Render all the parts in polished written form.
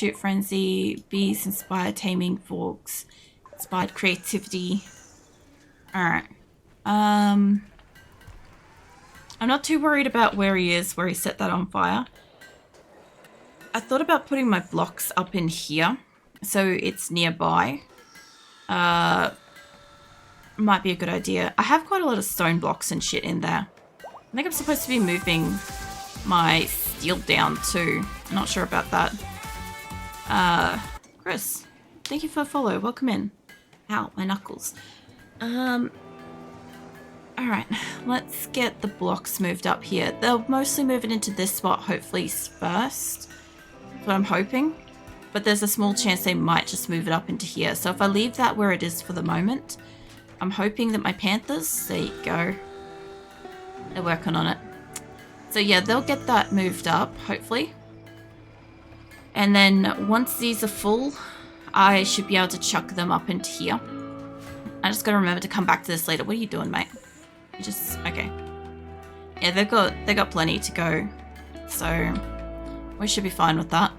Pursuit Frenzy, Bees inspired taming, Forks inspired creativity. Alright. I'm not too worried about where he is, where he set that on fire. I thought about putting my blocks up in here, so it's nearby. Might be a good idea. I have quite a lot of stone blocks and shit in there. I think I'm supposed to be moving my steel down too. I'm not sure about that. Chris, thank you for the follow. Welcome in. Ow, my knuckles. Alright, let's get the blocks moved up here. They'll mostly move it into this spot, hopefully first. That's what I'm hoping. But there's a small chance they might just move it up into here. So if I leave that where it is for the moment, I'm hoping that my panthers, there you go. They're working on it. So yeah, they'll get that moved up, hopefully. And then once these are full, I should be able to chuck them up into here. I just gotta remember to come back to this later. What are you doing, mate? You just, okay. Yeah, they got plenty to go. So we should be fine with that.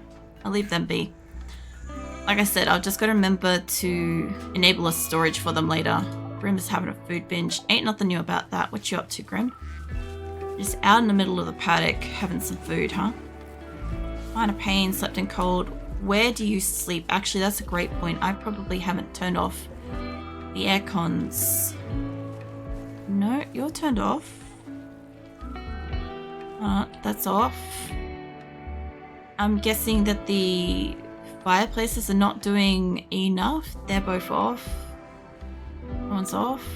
I'll leave them be. Like I said, I've just got to remember to enable a storage for them later. Grim is having a food binge. Ain't nothing new about that. What you up to, Grim? Just out in the middle of the paddock having some food, huh? Minor pain, slept in cold. Where do you sleep? Actually, that's a great point. I probably haven't turned off the air cons. No, you're turned off. That's off. I'm guessing that the fireplaces are not doing enough. They're both off. One's off.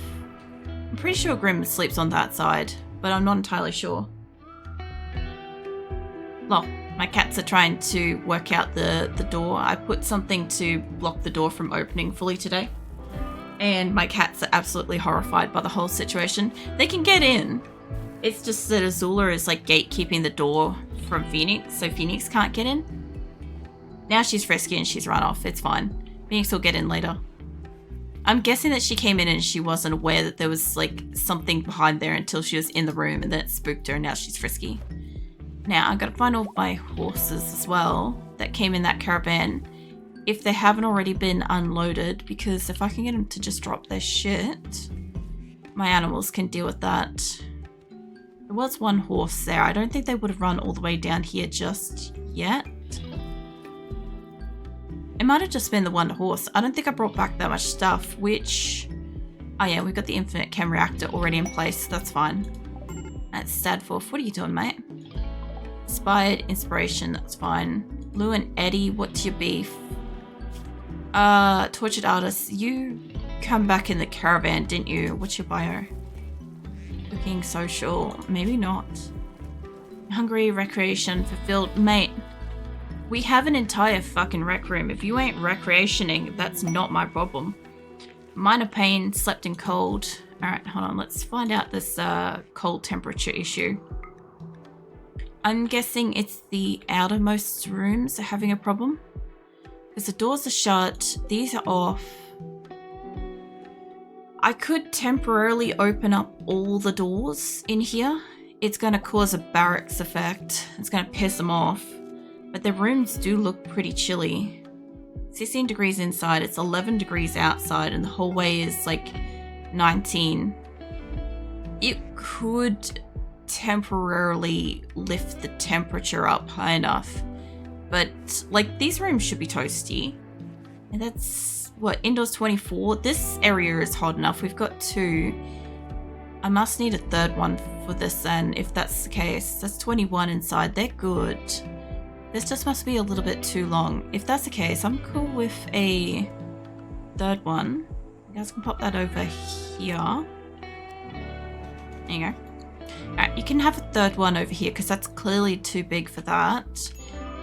I'm pretty sure Grim sleeps on that side, but I'm not entirely sure. Well, my cats are trying to work out the door. I put something to block the door from opening fully today. And my cats are absolutely horrified by the whole situation. They can get in. It's just that Azula is like gatekeeping the door from Phoenix, so Phoenix can't get in. Now she's frisky and she's run off. It's fine. Phoenix will get in later. I'm guessing that she came in and she wasn't aware that there was like something behind there until she was in the room and then it spooked her and now she's frisky. Now I've got to find all my horses as well that came in that caravan. If they haven't already been unloaded, because if I can get them to just drop their shit, my animals can deal with that. There was one horse there. I don't think they would have run all the way down here just yet. It might have just been the one horse. I don't think I brought back that much stuff, which... Oh yeah, we've got the infinite chem reactor already in place. That's fine. That's Stadforth. What are you doing, mate? Inspired inspiration. That's fine. Lou and Eddie, what's your beef? Tortured artist. You come back in the caravan, didn't you? What's your bio? Cooking, social. Maybe not. Hungry, recreation, fulfilled. Mate, we have an entire fucking rec room. If you ain't recreationing, that's not my problem. Minor pain, slept in cold. Alright, hold on. Let's find out this cold temperature issue. I'm guessing it's the outermost rooms are having a problem. Because the doors are shut. These are off. I could temporarily open up all the doors in here. It's going to cause a barracks effect. It's going to piss them off. But the rooms do look pretty chilly. 16 degrees inside, it's 11 degrees outside, and the hallway is like 19. It could temporarily lift the temperature up high enough. But like these rooms should be toasty. And that's what, indoors 24. This area is hot enough. We've got 2. I must need a third one for this then, if that's the case. That's 21 inside. They're good. This just must be a little bit too long. If that's the case, I'm cool with a third one. You guys can pop that over here. There you go. Alright, you can have a third one over here because that's clearly too big for that.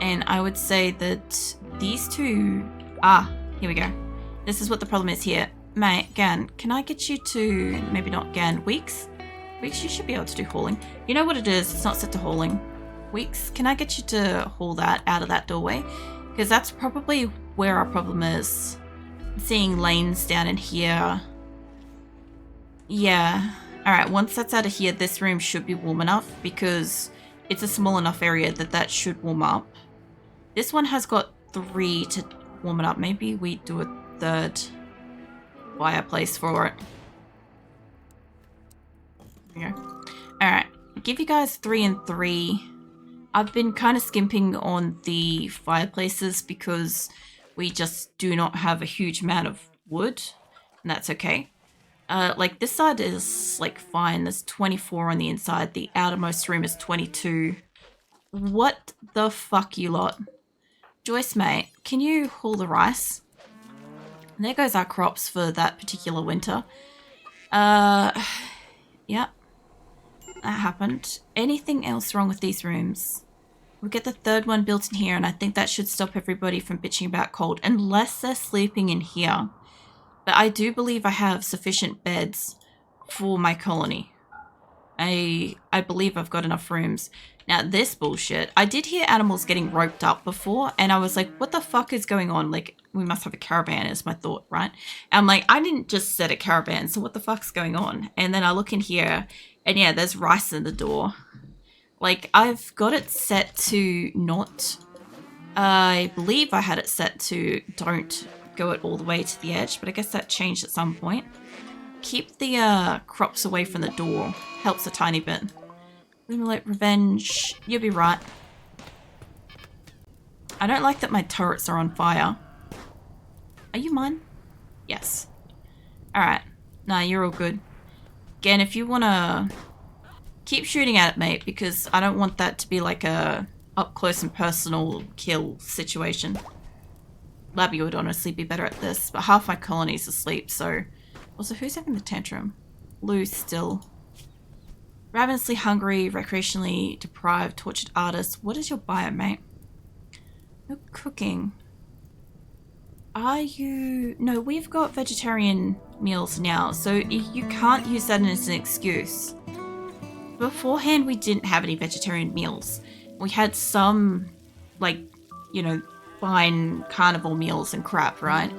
And I would say that these two... Ah, here we go. This is what the problem is here. Mate, Gan, can I get you to... Maybe not Gan. Weeks? Weeks, you should be able to do hauling. You know what it is? It's not set to hauling. Weeks, can I get you to haul that out of that doorway? Because that's probably where our problem is. I'm seeing lanes down in here. Yeah. Alright, once that's out of here, this room should be warm enough because it's a small enough area that that should warm up. This one has got 3 to warm it up. Maybe we do a 3rd fireplace for it. There we go. Alright, I'll give you guys 3 and 3. I've been kind of skimping on the fireplaces because we just do not have a huge amount of wood, and that's okay. Like this side is like fine. There's 24 on the inside. The outermost room is 22. What the fuck, you lot? Joyce, mate, can you haul the rice? And there goes our crops for that particular winter. Yeah. That happened. Anything else wrong with these rooms? We'll get the 3rd one built in here, and I think that should stop everybody from bitching about cold, unless they're sleeping in here. But I do believe I have sufficient beds for my colony. I believe I've got enough rooms. Now, this bullshit. I did hear animals getting roped up before, and I was like, what the fuck is going on? Like, we must have a caravan is my thought, right? And I'm like, I didn't just set a caravan, so what the fuck's going on? And then I look in here, and yeah, there's rice in the door. Like, I've got it set to not... I believe I had it set to don't go it all the way to the edge, but I guess that changed at some point. Keep the crops away from the door. Helps a tiny bit. Lumilate Revenge. You'll be right. I don't like that my turrets are on fire. Are you mine? Yes. Alright. Nah, you're all good. Again, if you want to keep shooting at it, mate, because I don't want that to be like a up close and personal kill situation. Labby would honestly be better at this, but half my colony's asleep, so... Also, who's having the tantrum? Lou still. Ravenously hungry, recreationally deprived, tortured artist. What is your bio, mate? No cooking. Are you... No, we've got vegetarian meals now, so you can't use that as an excuse. Beforehand, we didn't have any vegetarian meals. We had some, like, you know, fine carnivore meals and crap, right?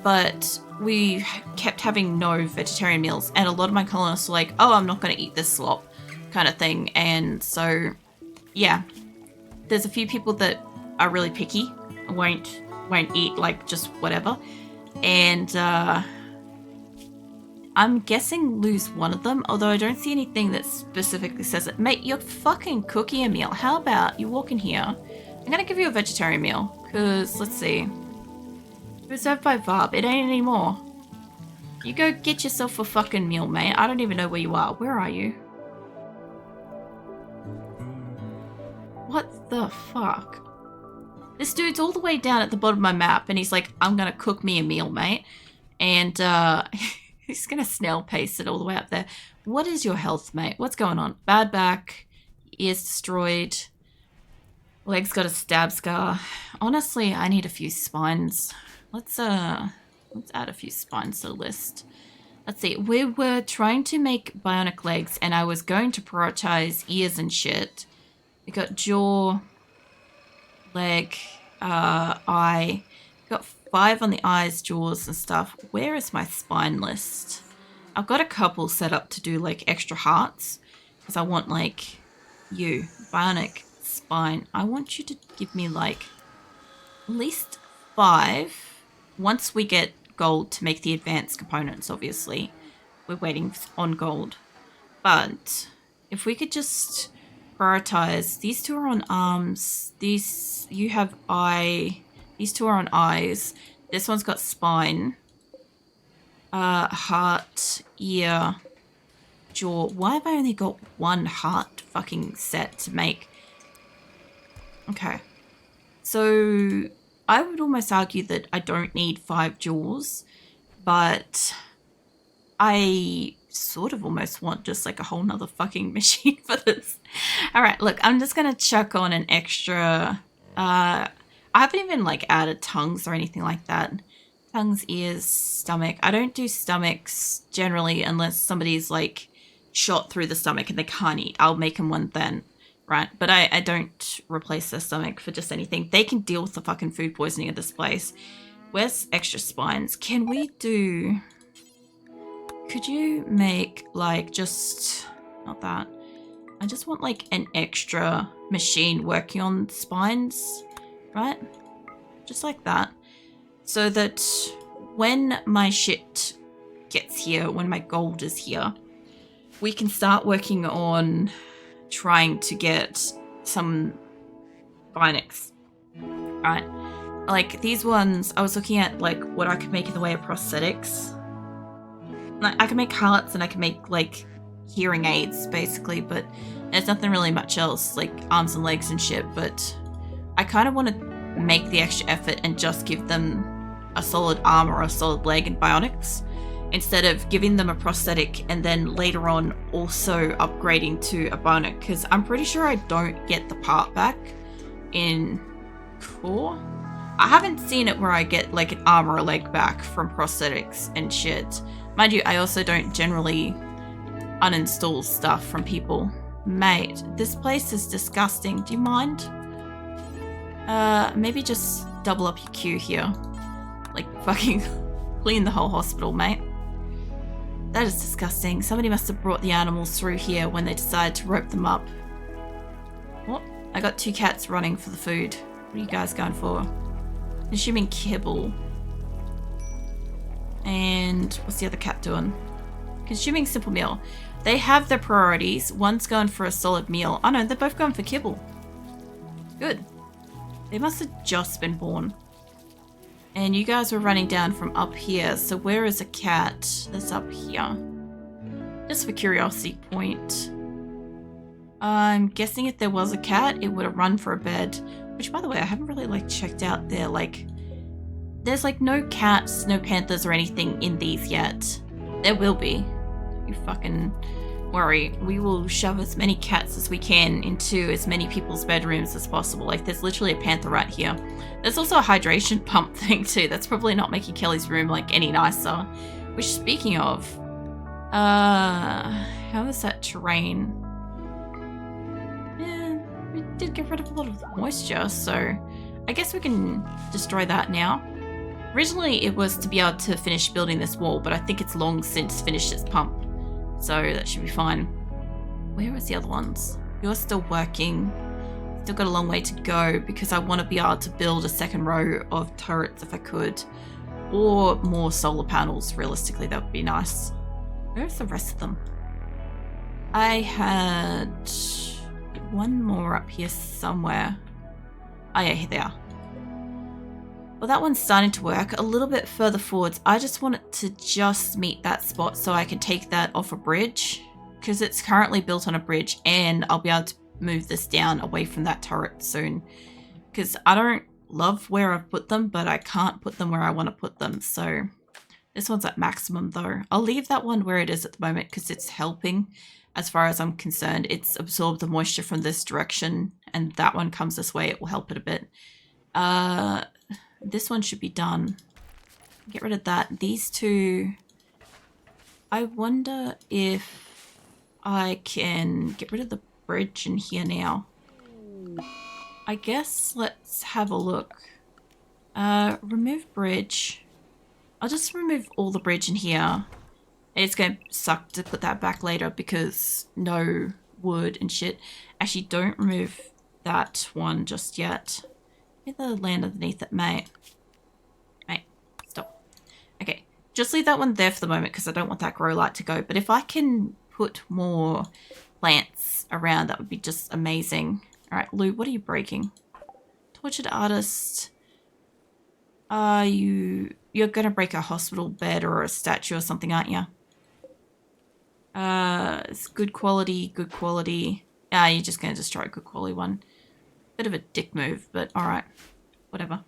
But we kept having no vegetarian meals, and a lot of my colonists were like, oh, I'm not going to eat this slop kind of thing. And so, yeah, there's a few people that are really picky and won't eat like just whatever. And I'm guessing Lou's one of them, although I don't see anything that specifically says it. Mate, you're fucking cooking a meal. How about you walk in here? I'm going to give you a vegetarian meal, because, let's see. Reserved by Varb. It ain't anymore. You go get yourself a fucking meal, mate. I don't even know where you are. Where are you? What the fuck? This dude's all the way down at the bottom of my map, and he's like, I'm gonna cook me a meal, mate. And, he's gonna snail pace it all the way up there. What is your health, mate? What's going on? Bad back. Ears destroyed. Legs got a stab scar. Honestly, I need a few spines. Let's add a few spines to the list. Let's see. We were trying to make bionic legs, and I was going to prioritize ears and shit. We got jaw, leg, eye. Got 5 on the eyes, jaws, and stuff. Where is my spine list? I've got a couple set up to do like extra hearts, because I want like you, bionic spine. I want you to give me like at least 5. Once we get gold to make the advanced components, obviously. We're waiting on gold. But if we could just prioritize, these 2 are on arms, these, you have eye, these 2 are on eyes, this one's got spine, heart, ear, jaw. Why have I only got 1 heart fucking set to make? Okay. So I would almost argue that I don't need 5 jaws, but I sort of almost want just like a whole nother fucking machine for this. All right, look, I'm just going to chuck on an extra, I haven't even like added tongues or anything like that. Tongues, ears, stomach. I don't do stomachs generally unless somebody's like shot through the stomach and they can't eat. I'll make them one then. Right, but I don't replace their stomach for just anything. They can deal with the fucking food poisoning at this place. Where's extra spines? Can we do... Could you make, like, just... Not that. I just want, like, an extra machine working on spines, right? just like that, so that when my shit gets here, when my gold is here, we can start working on trying to get some Bionics, right? Like these ones, I was looking at like what I could make in the way of prosthetics. Like I can make hearts and I can make like hearing aids basically, but there's nothing really much else, like arms and legs and shit. But I kind of want to make the extra effort and just give them a solid arm or a solid leg and bionics, instead of giving them a prosthetic and then later on also upgrading to a bionic, because I'm pretty sure I don't get the part back in Core. I haven't seen it where I get like an arm or a leg back from prosthetics and shit. Mind you, I also don't generally uninstall stuff from people. Mate, this place is disgusting. Do you mind? Maybe just double up your queue here. Like fucking clean the whole hospital, mate. That is disgusting. Somebody must have brought the animals through here when they decided to rope them up. What? I got 2 cats running for the food. What are you guys going for? Consuming kibble. And what's the other cat doing? Consuming simple meal. They have their priorities. One's going for a solid meal. Oh no, they're both going for kibble. Good. They must have just been born. And you guys were running down from up here. So where is a cat that's up here? Just for curiosity point. I'm guessing if there was a cat, it would have run for a bed. Which, by the way, I haven't really like checked out there. Like, there's like no cats, no panthers or anything in these yet. There will be. Don't you fucking worry. We will shove as many cats as we can into as many people's bedrooms as possible. Like, there's literally a panther right here. There's also a hydration pump thing too. That's probably not making Kelly's room like any nicer. Which, speaking of, how is that terrain? Yeah, we did get rid of a lot of the moisture, so I guess we can destroy that now. Originally, it was to be able to finish building this wall, but I think it's long since finished its pump. So that should be fine. Where is the other ones? You're still working. Still got a long way to go because I want to be able to build a second row of turrets if I could. Or more solar panels, realistically, that would be nice. Where's the rest of them? I had one more up here somewhere. Oh yeah, here they are. Well, that one's starting to work a little bit further forwards. I just want it to just meet that spot so I can take that off a bridge, because it's currently built on a bridge and I'll be able to move this down away from that turret soon, because I don't love where I've put them, but I can't put them where I want to put them. So this one's at maximum though. I'll leave that one where it is at the moment because it's helping as far as I'm concerned. It's absorbed the moisture from this direction and that one comes this way. It will help it a bit. This one should be done. Get rid of that. These two, I wonder if I can get rid of the bridge in here now. I guess let's have a look. Remove bridge. I'll just remove all the bridge in here. It's going to suck to put that back later because no wood and shit. Actually, don't remove that one just yet. Get the land underneath it, mate. Mate, stop. Okay, just leave that one there for the moment because I don't want that grow light to go. But if I can put more plants around, that would be just amazing. All right, Lou, what are you breaking? Tortured artist. You're gonna break a hospital bed or a statue or something, aren't you? It's good quality, good quality. You're just gonna destroy a good quality one. Bit of a dick move, but alright. Whatever.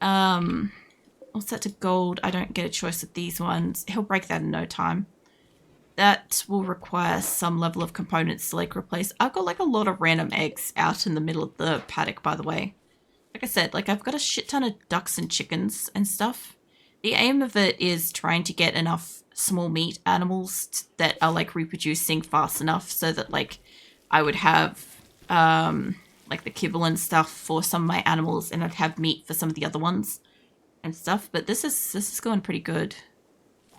All set to gold. I don't get a choice with these ones. He'll break that in no time. That will require some level of components to like replace. I've got like a lot of random eggs out in the middle of the paddock, by the way. Like I said, like I've got a shit ton of ducks and chickens and stuff. The aim of it is trying to get enough small meat animals that are like reproducing fast enough so that like I would have like the kibble and stuff for some of my animals and I'd have meat for some of the other ones and stuff. But this is going pretty good.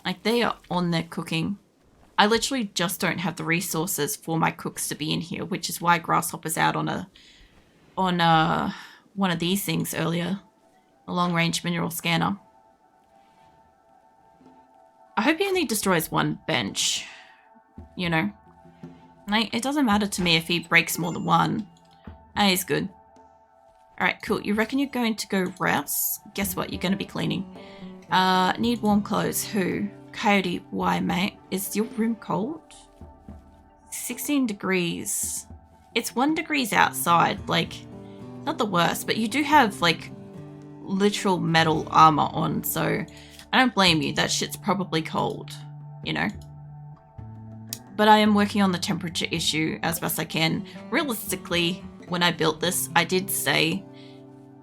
Like they are on their cooking. I literally just don't have the resources for my cooks to be in here, which is why Grasshopper's out on one of these things earlier. a long-range mineral scanner. I hope he only destroys one bench, you know. Like, it doesn't matter to me if he breaks more than one. He's good. Alright, cool. You reckon you're going to go rouse? Guess what? You're going to be cleaning. Need warm clothes. Who? Coyote. Why, mate? Is your room cold? 16 degrees. It's 1 degree outside. Like, not the worst, but you do have, like, literal metal armor on, so I don't blame you. That shit's probably cold, you know? But I am working on the temperature issue as best I can. Realistically, when I built this, I did say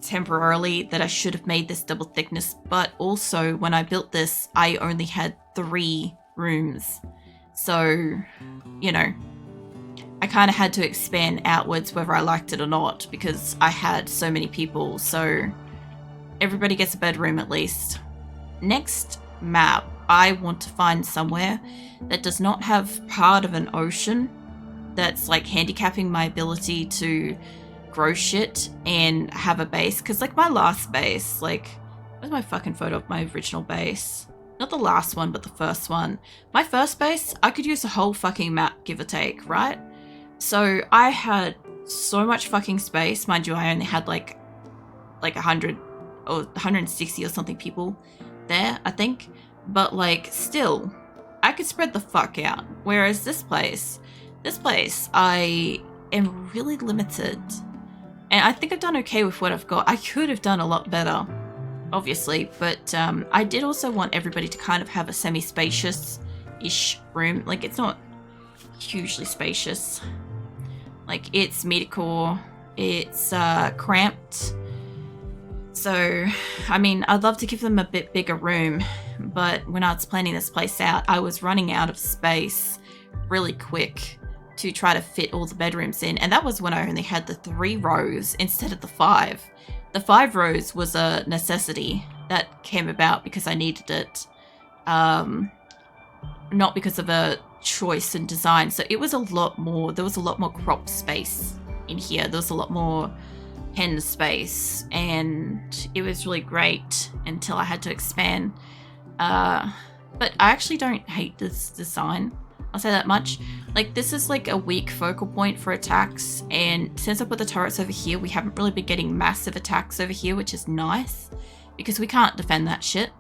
temporarily that I should have made this double thickness, but also when I built this, I only had 3 rooms. So, you know, I kind of had to expand outwards whether I liked it or not because I had so many people, so everybody gets a bedroom at least. Next map, I want to find somewhere that does not have part of an ocean that's like handicapping my ability to grow shit and have a base. Because like my last base, like, where's my fucking photo of my original base? Not the last one, but the first one. My first base, I could use a whole fucking map, give or take, right? So I had so much fucking space. Mind you, I only had like 100 or 160 or something people there, I think. But like, still, I could spread the fuck out. Whereas this place, I am really limited. And I think I've done okay with what I've got. I could have done a lot better, obviously. But I did also want everybody to kind of have a semi-spacious-ish room. Like, it's not hugely spacious. Like, it's metercore. It's cramped. So, I mean, I'd love to give them a bit bigger room. But when I was planning this place out, I was running out of space really quick to try to fit all the bedrooms in. And that was when I only had the 3 rows instead of the 5. The 5 rows was a necessity that came about because I needed it. Not because of a choice in design. So it was a lot more, there was a lot more crop space in here. There was a lot more pen space. And it was really great until I had to expand. But I actually don't hate this design. I'll say that much. Like, this is like a weak focal point for attacks, and since I put the turrets over here, we haven't really been getting massive attacks over here, which is nice, because we can't defend that shit.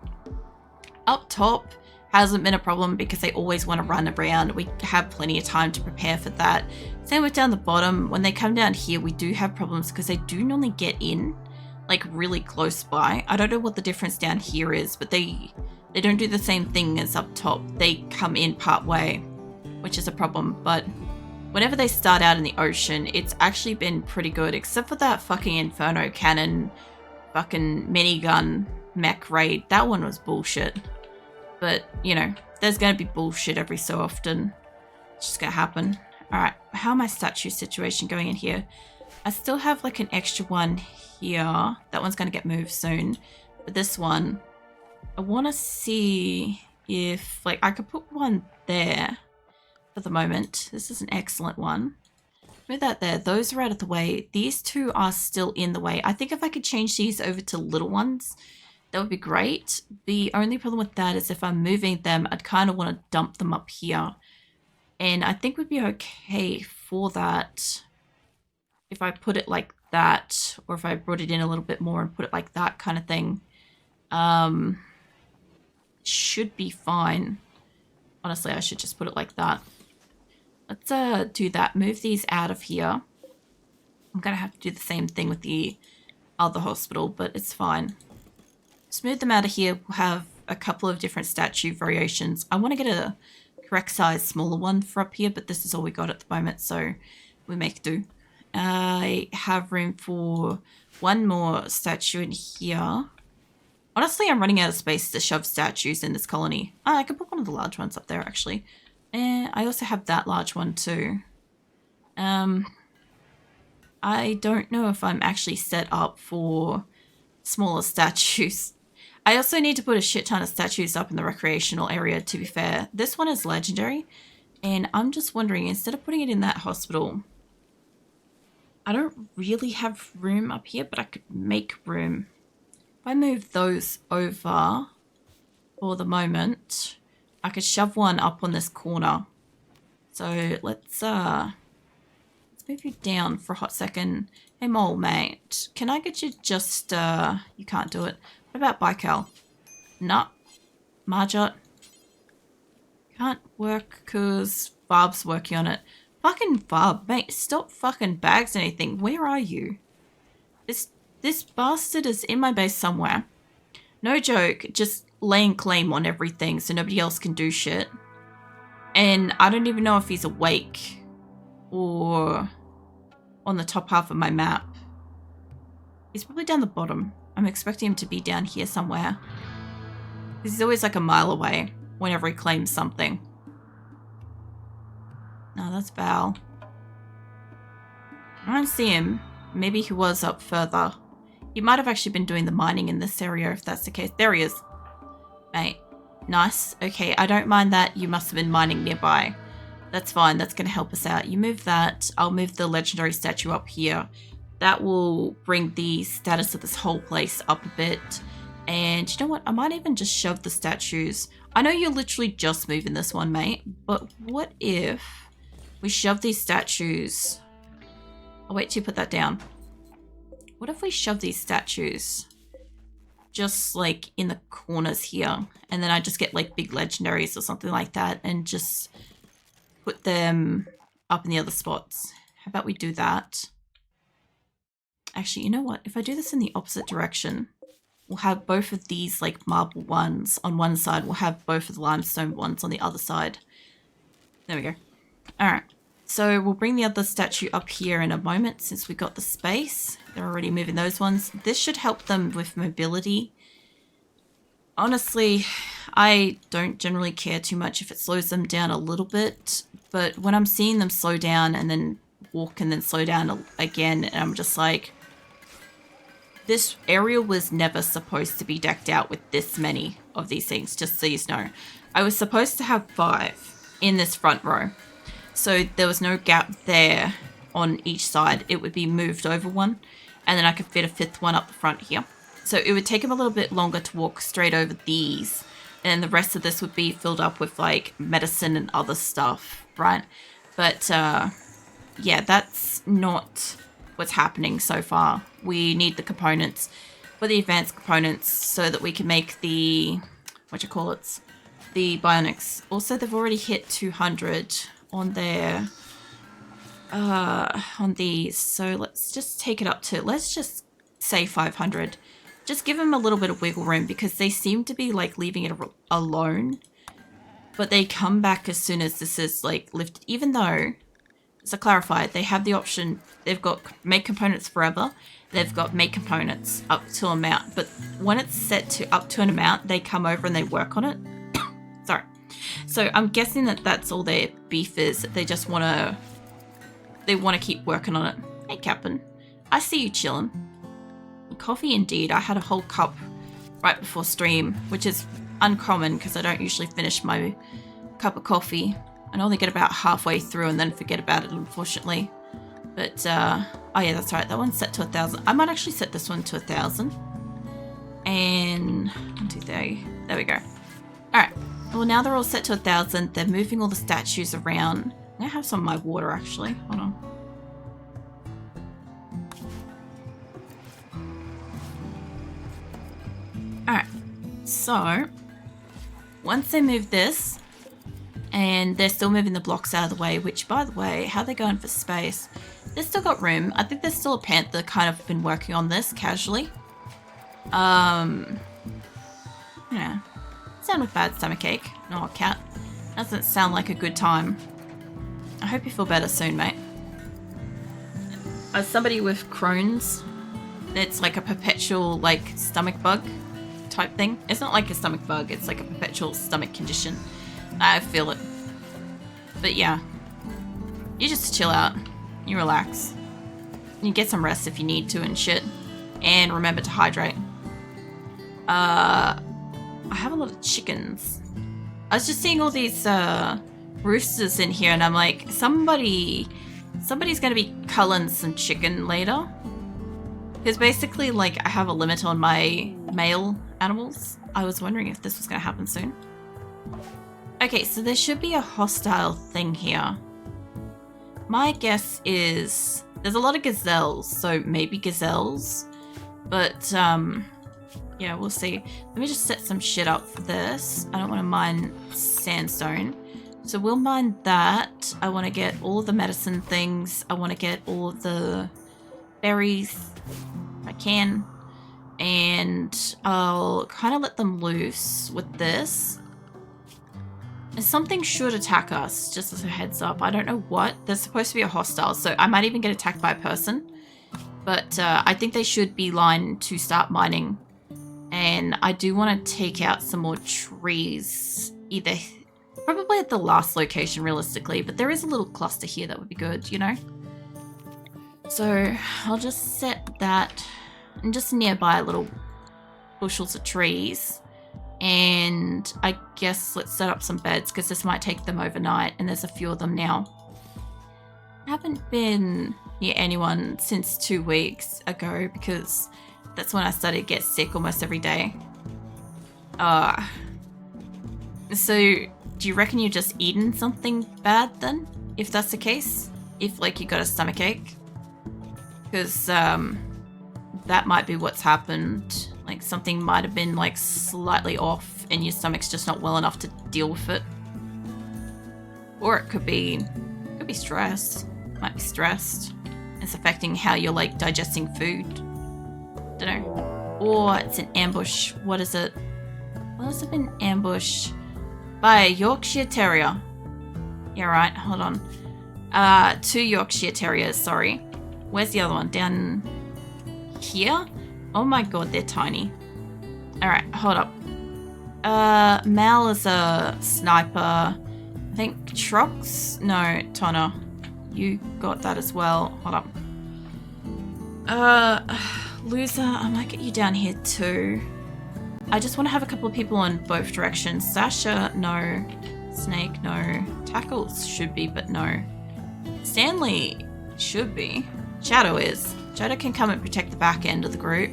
Up top hasn't been a problem because they always want to run around. We have plenty of time to prepare for that. Same with down the bottom. When they come down here, we do have problems because they do normally get in, like, really close by. I don't know what the difference down here is, but they don't do the same thing as up top. They come in part way, which is a problem. But whenever they start out in the ocean, it's actually been pretty good, except for that fucking Inferno Cannon fucking minigun mech raid. That one was bullshit. But, you know, there's going to be bullshit every so often. It's just going to happen. Alright, how my statue situation going in here? I still have like an extra one here. That one's going to get moved soon. But this one, I want to see if, like, I could put one there for the moment. This is an excellent one. Move that there. Those are out of the way. These 2 are still in the way. I think if I could change these over to little ones, that would be great. The only problem with that is if I'm moving them, I'd kind of want to dump them up here. And I think we'd be okay for that if I put it like that, or if I brought it in a little bit more and put it like that kind of thing. Should be fine. Honestly, I should just put it like that. Let's do that. Move these out of here. I'm gonna have to do the same thing with the other hospital, but it's fine. Smooth them out of here. We'll have a couple of different statue variations. I want to get a correct size smaller one for up here, but this is all we got at the moment, so we make do. I have room for one more statue in here. Honestly, I'm running out of space to shove statues in this colony. I could put one of the large ones up there, actually. And I also have that large one, too. I don't know if I'm actually set up for smaller statues. I also need to put a shit ton of statues up in the recreational area, to be fair. This one is legendary, and I'm just wondering, instead of putting it in that hospital, I don't really have room up here, but I could make room If I move those over for the moment, I could shove one up on this corner. So let's move you down for a hot second. Hey mole mate, can I get you just you can't do it. What about Bical? Nah. Marjot. Can't work because Barb's working on it. Fucking Barb, mate, stop fucking bags anything. Where are you? This bastard is in my base somewhere. No joke, just laying claim on everything so nobody else can do shit. And I don't even know if he's awake or on the top half of my map. He's probably down the bottom. I'm expecting him to be down here somewhere. He's always like a mile away whenever he claims something. No, that's Val. I don't see him. Maybe he was up further. He might have actually been doing the mining in this area if that's the case. There he is. Mate. Nice. Okay, I don't mind that. You must have been mining nearby. That's fine. That's going to help us out. You move that. I'll move the legendary statue up here. That will bring the status of this whole place up a bit. And you know what? I might even just shove the statues. I know you're literally just moving this one, mate. But what if we shove these statues? I'll wait till you put that down. What if we shove these statues just like in the corners here? And then I just get like big legendaries or something like that and just put them up in the other spots. How about we do that? Actually, you know what? If I do this in the opposite direction, we'll have both of these like marble ones on one side. We'll have both of the limestone ones on the other side. There we go. All right. So we'll bring the other statue up here in a moment since we got the space. They're already moving those ones. This should help them with mobility. Honestly, I don't generally care too much if it slows them down a little bit. But when I'm seeing them slow down and then walk and then slow down again, and I'm just like, this area was never supposed to be decked out with this many of these things, just so you know. I was supposed to have 5 in this front row. So there was no gap there on each side. It would be moved over one, and then I could fit a 5th one up the front here. So it would take him a little bit longer to walk straight over these, and the rest of this would be filled up with like medicine and other stuff, right? But yeah, that's not what's happening so far. We need the components for the advanced components so that we can make the, the bionics. Also, they've already hit 200 on their on these, so let's just take it up to, let's just say 500. Just give them a little bit of wiggle room because they seem to be like leaving it alone, but they come back as soon as this is like lifted, even though, to clarify, they have the option, they've got make components forever, they've got make components up to an amount, but when it's set to up to an amount, they come over and they work on it. Sorry. So I'm guessing that that's all their beef is. They just want to keep working on it. Hey, Captain. I see you chilling. Coffee indeed. I had a whole cup right before stream, which is uncommon because I don't usually finish my cup of coffee. I only get about halfway through and then forget about it, unfortunately. But, oh yeah, that's right. That one's set to 1,000. I might actually set this one to 1,000. And 1, 2, 3. There we go. Alright. Well, now they're all set to 1,000. They're moving all the statues around. I'm going to have some of my water, actually. Hold on. Alright. So, once they move this, and they're still moving the blocks out of the way, which, by the way, how are they going for space? They've still got room. I think there's still a panther kind of been working on this casually. Yeah. Sound with bad stomachache. No, cat. Doesn't sound like a good time. I hope you feel better soon, mate. As somebody with Crohn's, it's like a perpetual, like, stomach bug type thing. It's not like a stomach bug, it's like a perpetual stomach condition. I feel it. But yeah. You just chill out. You relax. You get some rest if you need to and shit. And remember to hydrate. I have a lot of chickens. I was just seeing all these roosters in here and I'm like, somebody's gonna be culling some chicken later. Because basically, like, I have a limit on my male animals. I was wondering if this was going to happen soon. Okay, so there should be a hostile thing here. My guess is there's a lot of gazelles, so maybe gazelles. But, yeah, we'll see. Let me just set some shit up for this. I don't want to mine sandstone. So we'll mine that. I want to get all of the medicine things. I want to get all of the berries if I can. And I'll kind of let them loose with this. And something should attack us, just as a heads up. I don't know what. There's supposed to be a hostile, so I might even get attacked by a person. But I think they should be lined to start mining. And I do want to take out some more trees. Probably at the last location, realistically. But there is a little cluster here that would be good, you know? So I'll just set that. And just nearby little bushels of trees. And I guess let's set up some beds, because this might take them overnight. And there's a few of them now. I haven't been near anyone since 2 weeks ago, because that's when I started to get sick almost every day. So do you reckon you're just eating something bad then? If that's the case? If, like, you got a stomach ache? Because, that might be what's happened. Like, something might have been, like, slightly off and your stomach's just not well enough to deal with it. Or it could be stress. Might be stressed. It's affecting how you're, like, digesting food. Don't know. Or it's an ambush. What is it? Well, it's been ambushed by a Yorkshire Terrier. Yeah, right. Hold on. 2 Yorkshire Terriers, sorry. Where's the other one? Down here? Oh my god, they're tiny. Alright, hold up. Mal is a sniper. I think Trox? No, Tonna. You got that as well. Hold up. Loser, I might get you down here too. I just want to have a couple of people in both directions. Sasha, no. Snake, no. Tackles should be, but no. Stanley should be. Shadow is. Shadow can come and protect the back end of the group.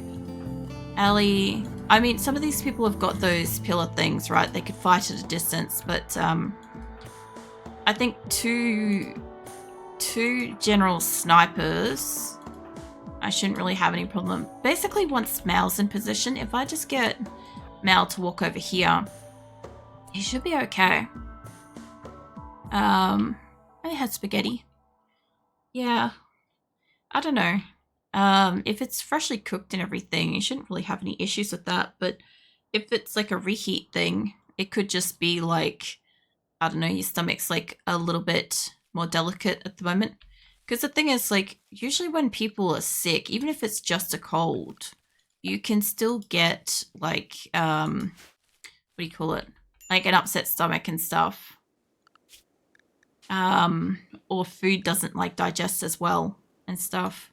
Ellie, I mean, some of these people have got those pillar things, right? They could fight at a distance, but I think two general snipers, I shouldn't really have any problem. Basically, once Mal's in position, if I just get Mal to walk over here, he should be okay. I had spaghetti. Yeah, I don't know. If it's freshly cooked and everything, you shouldn't really have any issues with that. But if it's like a reheat thing, it could just be like, I don't know, your stomach's like a little bit more delicate at the moment. Because the thing is, like, usually when people are sick, even if it's just a cold, you can still get like, what do you call it? Like an upset stomach and stuff. Or food doesn't like digest as well and stuff.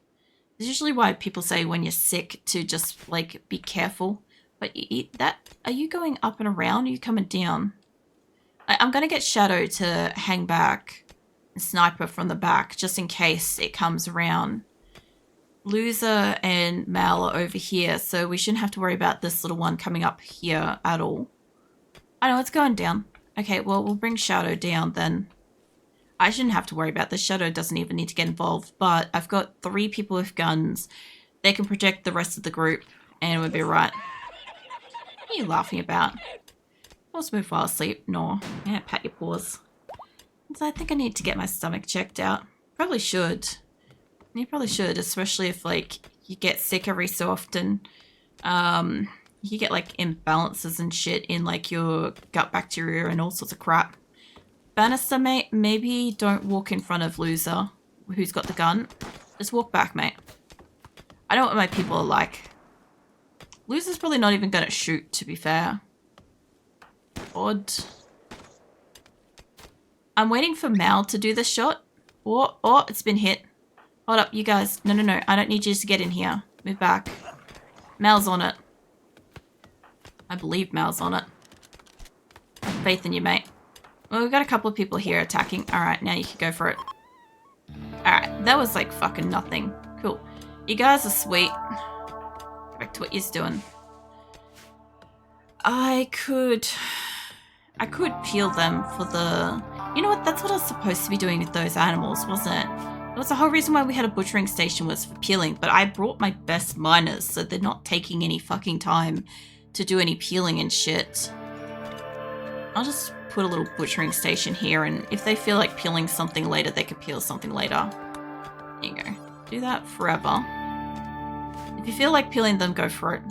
It's usually why people say when you're sick to just like be careful. But you eat that. Are you going up and around? Or are you coming down? I'm gonna get Shadow to hang back and sniper from the back just in case it comes around. Loser and Mal are over here, so we shouldn't have to worry about this little one coming up here at all. I know it's going down. Okay, well we'll bring Shadow down then. I shouldn't have to worry about this. Shadow doesn't even need to get involved, but I've got 3 people with guns. They can protect the rest of the group, and we'll be right. What are you laughing about? I'll smooth while asleep. No. Yeah, pat your paws. I think I need to get my stomach checked out. Probably should. You probably should, especially if, like, you get sick every so often. You get, like, imbalances and shit in, like, your gut bacteria and all sorts of crap. Bannister, mate, maybe don't walk in front of Loser, who's got the gun. Just walk back, mate. I know what my people are like. Loser's probably not even gonna shoot, to be fair. Odd. I'm waiting for Mal to do the shot. Oh, it's been hit. Hold up, you guys. No. I don't need you to get in here. Move back. Mal's on it. I believe Mal's on it. I have faith in you, mate. Well, we've got a couple of people here attacking. Alright, now you can go for it. Alright, that was like fucking nothing. Cool. You guys are sweet. what you're doing. I could peel them for the... You know what? That's what I was supposed to be doing with those animals, wasn't it? It was the whole reason why we had a butchering station was for peeling, but I brought my best miners, so they're not taking any fucking time to do any peeling and shit. I'll just put a little butchering station here, and if they feel like peeling something later, they can peel something later. There you go. Do that forever. If you feel like peeling them, go for it.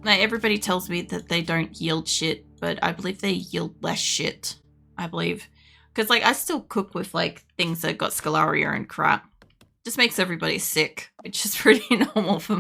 Now, everybody tells me that they don't yield shit, but I believe they yield less shit. I believe. Because, like, I still cook with, like, things that got scalaria and crap. Just makes everybody sick, which is pretty normal for